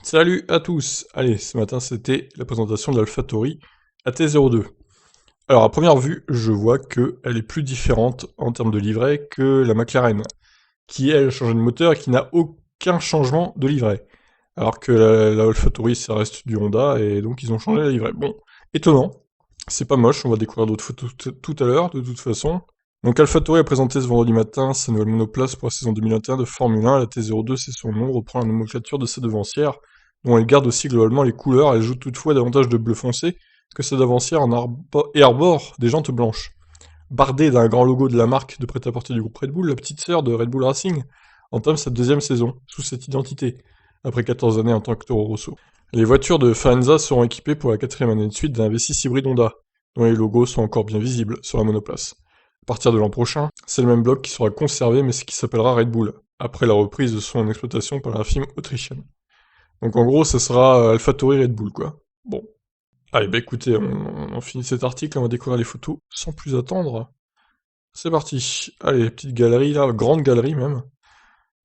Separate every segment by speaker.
Speaker 1: Salut à tous! Allez, ce matin c'était la présentation de l'AlphaTauri AT02. Alors à première vue, je vois que elle est plus différente en termes de livret que la McLaren, qui elle a changé de moteur et qui n'a aucun changement de livret. Alors que la AlphaTauri ça reste du Honda et donc ils ont changé la livret. Bon, étonnant, c'est pas moche, on va découvrir d'autres photos tout à l'heure de toute façon. Donc AlphaTauri a présenté ce vendredi matin sa nouvelle monoplace pour la saison 2021 de Formule 1, la T02 c'est son nom, reprend la nomenclature de sa devancière, dont elle garde aussi globalement les couleurs, elle ajoute toutefois davantage de bleu foncé que sa devancière et arbore des jantes blanches. Bardée d'un grand logo de la marque de prêt-à-porter du groupe Red Bull, la petite sœur de Red Bull Racing entame sa deuxième saison sous cette identité, après 14 années en tant que Toro Rosso. Les voitures de Faenza seront équipées pour la quatrième année de suite d'un V6 hybride Honda, dont les logos sont encore bien visibles sur la monoplace. À partir de l'an prochain, c'est le même bloc qui sera conservé mais ce qui s'appellera Red Bull, après la reprise de son exploitation par la firme autrichienne. Donc en gros, ça sera AlphaTauri Red Bull, quoi. Bon. Allez, bah écoutez, on finit cet article, on va découvrir les photos sans plus attendre. C'est parti. Allez, petite galerie là, grande galerie même.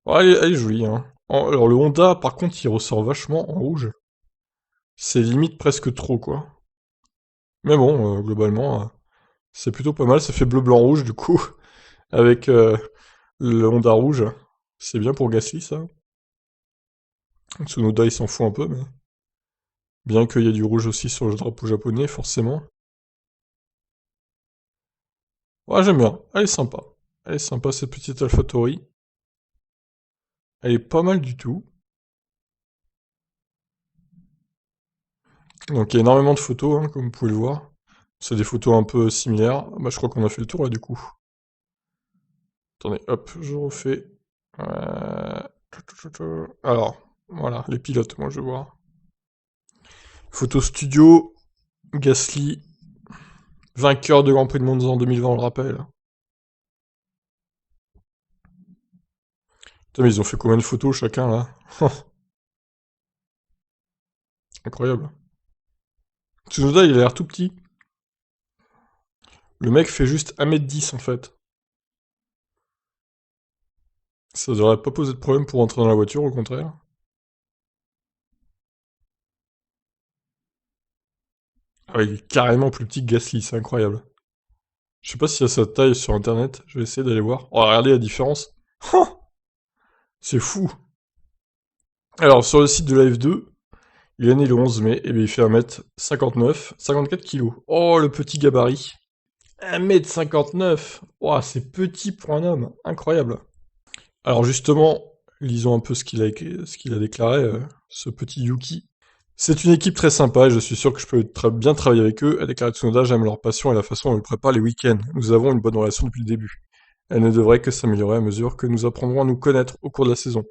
Speaker 1: Bon, elle est jolie, hein. Alors le Honda, par contre, il ressort vachement en rouge. C'est limite presque trop, quoi. Mais bon, globalement, c'est plutôt pas mal. Ça fait bleu, blanc, rouge, du coup, avec le Honda rouge. C'est bien pour Gasly, ça. Tsunoda, il s'en fout un peu, mais... Bien qu'il y ait du rouge aussi sur le drapeau japonais, forcément. Ouais, j'aime bien. Elle est sympa. Elle est sympa, cette petite AlphaTauri. Elle est pas mal du tout. Donc il y a énormément de photos, hein, comme vous pouvez le voir. C'est des photos un peu similaires. Bah, je crois qu'on a fait le tour là, du coup. Attendez, hop, je refais. Alors, voilà, les pilotes, moi je veux voir. Photo studio, Gasly, vainqueur de Grand Prix de Monza en 2020, on le rappelle. Putain, mais ils ont fait combien de photos chacun là? Incroyable. Tsunoda, il a l'air tout petit. Le mec fait juste 1m10 en fait. Ça devrait pas poser de problème pour entrer dans la voiture, au contraire. Ah, il est carrément plus petit que Gasly, c'est incroyable. Je sais pas s'il y a sa taille sur internet, je vais essayer d'aller voir. Oh, regardez la différence. Oh, c'est fou. Alors, sur le site de la F2, il est né le 11 mai, et bien il fait 1m59, 54 kg. Oh, le petit gabarit. 1m59. Oh, c'est petit pour un homme. Incroyable. Alors justement, lisons un peu ce qu'il a déclaré, ce petit Yuki. C'est une équipe très sympa et je suis sûr que je peux bien travailler avec eux. A déclaré Tsunoda, j'aime leur passion et la façon dont ils préparent les week-ends. Nous avons une bonne relation depuis le début. Elle ne devrait que s'améliorer à mesure que nous apprendrons à nous connaître au cours de la saison.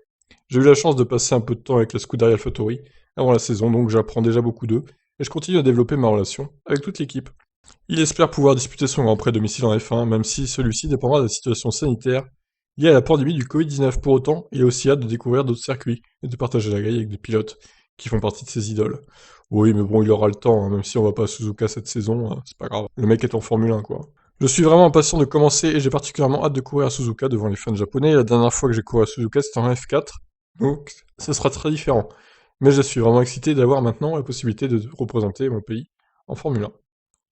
Speaker 1: J'ai eu la chance de passer un peu de temps avec la Scuderia AlphaTauri avant la saison, donc j'apprends déjà beaucoup d'eux et je continue à développer ma relation avec toute l'équipe. Il espère pouvoir disputer son Grand Prix à domicile en F1, même si celui-ci dépendra de la situation sanitaire liée à la pandémie du Covid-19. Pour autant, il a aussi hâte de découvrir d'autres circuits et de partager la grille avec des pilotes qui font partie de ses idoles. Oui, mais bon, il aura le temps, hein, même si on va pas à Suzuka cette saison, c'est pas grave. Le mec est en Formule 1, quoi. Je suis vraiment impatient de commencer et j'ai particulièrement hâte de courir à Suzuka devant les fans japonais. La dernière fois que j'ai couru à Suzuka, c'était en F4, donc ça sera très différent. Mais je suis vraiment excité d'avoir maintenant la possibilité de représenter mon pays en Formule 1.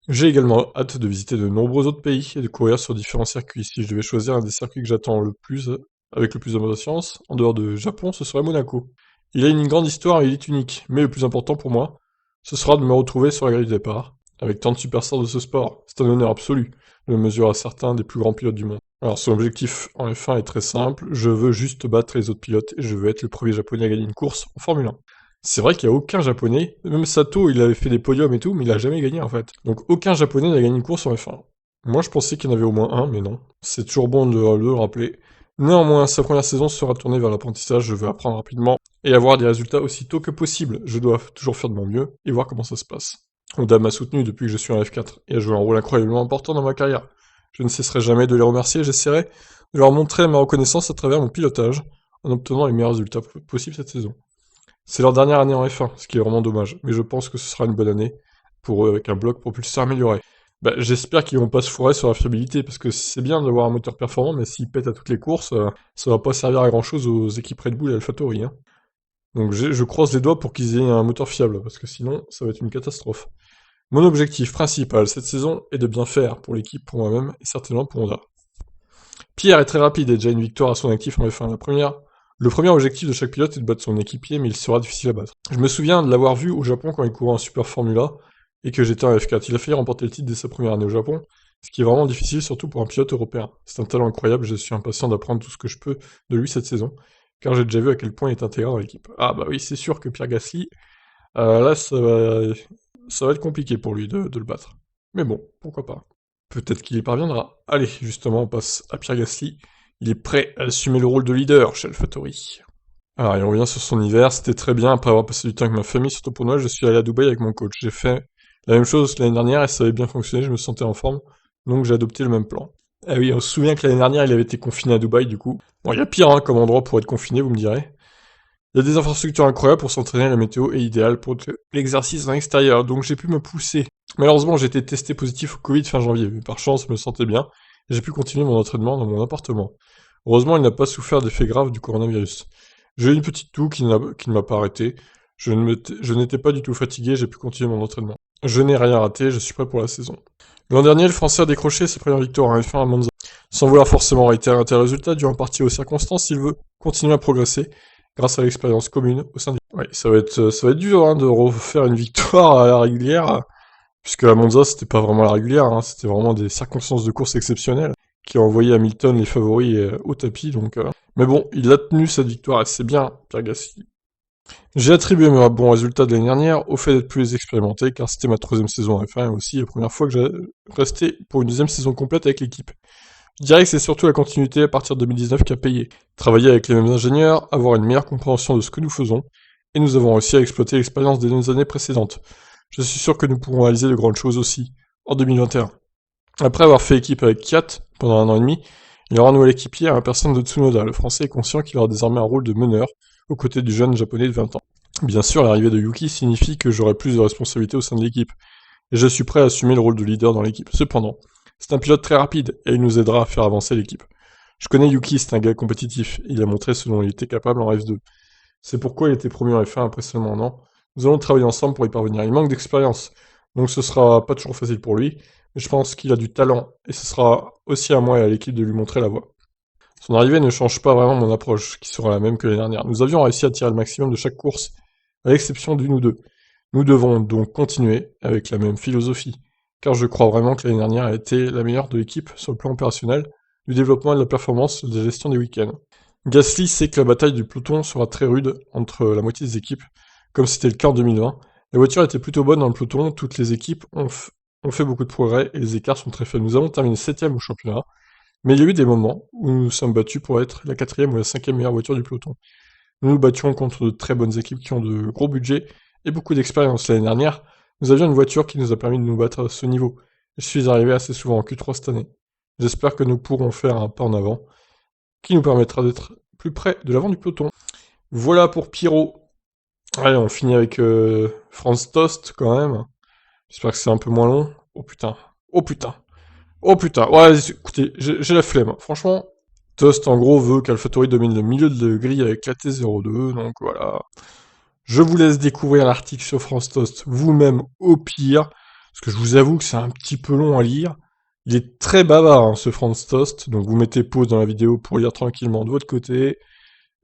Speaker 1: J'ai également hâte de visiter de nombreux autres pays et de courir sur différents circuits. Si je devais choisir un des circuits que j'attends le plus, avec le plus d'impatience, en dehors de Japon, ce serait Monaco. Il a une grande histoire et il est unique, mais le plus important pour moi, ce sera de me retrouver sur la grille de départ, avec tant de superstars de ce sport. C'est un honneur absolu de me mesurer à certains des plus grands pilotes du monde. Alors son objectif en F1 est très simple, je veux juste battre les autres pilotes et je veux être le premier japonais à gagner une course en Formule 1. C'est vrai qu'il n'y a aucun japonais, même Sato, il avait fait des podiums et tout, mais il a jamais gagné en fait. Donc aucun japonais n'a gagné une course en F1. Moi je pensais qu'il y en avait au moins un, mais non. C'est toujours bon de le rappeler. Néanmoins, sa première saison sera tournée vers l'apprentissage, je veux apprendre rapidement et avoir des résultats aussi tôt que possible. Je dois toujours faire de mon mieux et voir comment ça se passe. Honda m'a soutenu depuis que je suis en F4 et a joué un rôle incroyablement important dans ma carrière. Je ne cesserai jamais de les remercier et j'essaierai de leur montrer ma reconnaissance à travers mon pilotage en obtenant les meilleurs résultats possibles cette saison. C'est leur dernière année en F1, ce qui est vraiment dommage, mais je pense que ce sera une bonne année pour eux avec un bloc propulseur amélioré. Bah, j'espère qu'ils vont pas se fourrer sur la fiabilité, parce que c'est bien d'avoir un moteur performant, mais s'il pète à toutes les courses, ça va pas servir à grand chose aux équipes Red Bull et AlphaTauri, hein. Donc je croise les doigts pour qu'ils aient un moteur fiable, parce que sinon, ça va être une catastrophe. Mon objectif principal cette saison est de bien faire pour l'équipe, pour moi-même, et certainement pour Honda. Pierre est très rapide et a déjà une victoire à son actif en F1. Le premier objectif de chaque pilote est de battre son équipier, mais il sera difficile à battre. Je me souviens de l'avoir vu au Japon quand il courait en Super Formula, et que j'étais en F4. Il a failli remporter le titre dès sa première année au Japon, ce qui est vraiment difficile, surtout pour un pilote européen. C'est un talent incroyable, je suis impatient d'apprendre tout ce que je peux de lui cette saison, car j'ai déjà vu à quel point il est intégré dans l'équipe. Ah bah oui, c'est sûr que Pierre Gasly, là ça va être compliqué pour lui de le battre. Mais bon, pourquoi pas. Peut-être qu'il y parviendra. Allez, justement, on passe à Pierre Gasly. Il est prêt à assumer le rôle de leader chez AlphaTauri. Alors, il revient sur son hiver, c'était très bien, après avoir passé du temps avec ma famille, surtout pour Noël, je suis allé à Dubaï avec mon coach. J'ai fait la même chose l'année dernière et ça avait bien fonctionné, je me sentais en forme, donc j'ai adopté le même plan. Ah oui, on se souvient que l'année dernière, il avait été confiné à Dubaï, du coup. Bon, il y a pire, hein, comme endroit pour être confiné, vous me direz. Il y a des infrastructures incroyables pour s'entraîner, la météo est idéale pour l'exercice en extérieur, donc j'ai pu me pousser. Malheureusement, j'ai été testé positif au Covid fin janvier, mais par chance, je me sentais bien, et j'ai pu continuer mon entraînement dans mon appartement. Heureusement, il n'a pas souffert d'effets graves du coronavirus. J'ai eu une petite toux qui ne m'a pas arrêté. Je n'étais pas du tout fatigué, j'ai pu continuer mon entraînement. Je n'ai rien raté, je suis prêt pour la saison. L'an dernier, le Français a décroché sa première victoire en F1 à Monza. Sans vouloir forcément réitérer un tel résultat, dû en partie aux circonstances, il veut continuer à progresser grâce à l'expérience commune au sein du... Ouais, ça va être dur hein, de refaire une victoire à la régulière, puisque à Monza, c'était pas vraiment la régulière, hein, c'était vraiment des circonstances de course exceptionnelles qui ont envoyé Hamilton les favoris au tapis, donc... Mais bon, il a tenu cette victoire et c'est bien, Pierre Gasly. J'ai attribué mes bons résultats de l'année dernière au fait d'être plus expérimenté, car c'était ma 3e saison en F1 et aussi la première fois que j'ai resté pour une 2e saison complète avec l'équipe. Je dirais que c'est surtout la continuité à partir de 2019 qui a payé. Travailler avec les mêmes ingénieurs, avoir une meilleure compréhension de ce que nous faisons, et nous avons réussi à exploiter l'expérience des 2 années précédentes. Je suis sûr que nous pourrons réaliser de grandes choses aussi, en 2021. Après avoir fait équipe avec Kiat pendant 1 an et demi, il aura un nouvel équipier à la personne de Tsunoda. Le Français est conscient qu'il aura désormais un rôle de meneur, aux côtés du jeune Japonais de 20 ans. Bien sûr, l'arrivée de Yuki signifie que j'aurai plus de responsabilités au sein de l'équipe, et je suis prêt à assumer le rôle de leader dans l'équipe. Cependant, c'est un pilote très rapide, et il nous aidera à faire avancer l'équipe. Je connais Yuki, c'est un gars compétitif, et il a montré ce dont il était capable en F2. C'est pourquoi il était promu en F1 après seulement 1 an. Nous allons travailler ensemble pour y parvenir. Il manque d'expérience, donc ce sera pas toujours facile pour lui, mais je pense qu'il a du talent, et ce sera aussi à moi et à l'équipe de lui montrer la voie. Son arrivée ne change pas vraiment mon approche, qui sera la même que l'année dernière. Nous avions réussi à tirer le maximum de chaque course, à l'exception d'une ou deux. Nous devons donc continuer avec la même philosophie, car je crois vraiment que l'année dernière a été la meilleure de l'équipe sur le plan opérationnel, du développement et de la performance de la gestion des week-ends. Gasly sait que la bataille du peloton sera très rude entre la moitié des équipes, comme c'était le cas en 2020. La voiture était plutôt bonne dans le peloton, toutes les équipes ont fait beaucoup de progrès et les écarts sont très faibles. Nous avons terminé 7ème au championnat, mais il y a eu des moments où nous nous sommes battus pour être la 4ème ou la 5ème meilleure voiture du peloton. Nous nous battions contre de très bonnes équipes qui ont de gros budgets et beaucoup d'expérience. L'année dernière, nous avions une voiture qui nous a permis de nous battre à ce niveau. Je suis arrivé assez souvent en Q3 cette année. J'espère que nous pourrons faire un pas en avant, qui nous permettra d'être plus près de l'avant du peloton. Voilà pour Pyro. Allez, on finit avec Franz Tost quand même. J'espère que c'est un peu moins long. Oh putain. Oh putain. Oh putain. Ouais, écoutez, j'ai la flemme. Franchement, Tost en gros veut qu'AlphaTauri domine le milieu de grille avec la T02, donc voilà. Je vous laisse découvrir l'article sur France Toast vous-même au pire, parce que je vous avoue que c'est un petit peu long à lire. Il est très bavard, hein, ce France Toast, donc vous mettez pause dans la vidéo pour lire tranquillement de votre côté.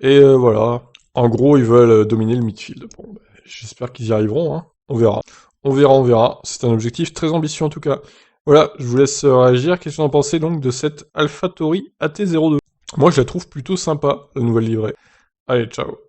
Speaker 1: Et voilà. En gros, ils veulent dominer le midfield. Bon, j'espère qu'ils y arriveront, hein. On verra. On verra, on verra. C'est un objectif très ambitieux en tout cas. Voilà, je vous laisse réagir. Qu'est-ce que vous en pensez donc de cette AlphaTauri AT02? Moi, je la trouve plutôt sympa, la nouvelle livrée. Allez, ciao.